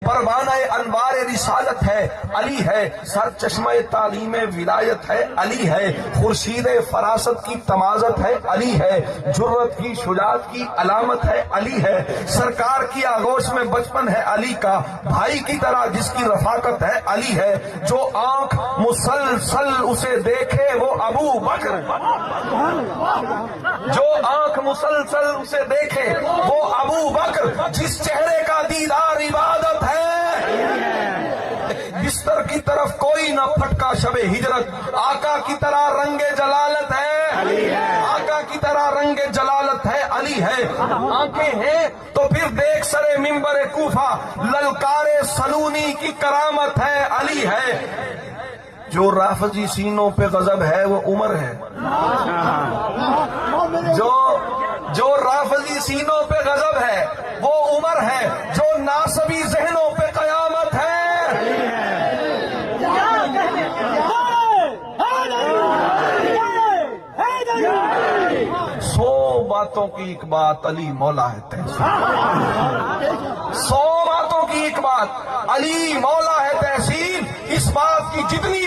परवाना अनवार रिसालत है अली है, सर चश्मा तालीम विलायत है अली है, खुर्शीद फरासत की तमाजत है अली है, जुर्रत की शुजात की अलामत है अली है, सरकार की आगोश में बचपन है अली का, भाई की तरह जिसकी रफाकत है अली है, जो आंख मुसलसल उसे देखे वो अबू बकर, जो आंख मुसलसल उसे देखे वो अबू बकर, जिस चेहरे का दीदार इबादत है, बिस्तर की तरफ कोई न फटका शबे हिजरत, आका की तरह रंगे जलालत है, आका की तरह रंगे जलालत है अली है, आंखें हैं तो फिर देख सरे मिंबर कूफा, ललकारे सलूनी की करामत है अली है, जो राफजी सीनों पे गजब है वो उमर है, जो राफजी सीनों पे गजब है वो उमर है, जो नासबी जहनों पे कयामत है। 100 बातों की एक बात अली मौला है तहसीन, 100 बातों की एक बात अली मौला है तहसीन, इस बात की जितनी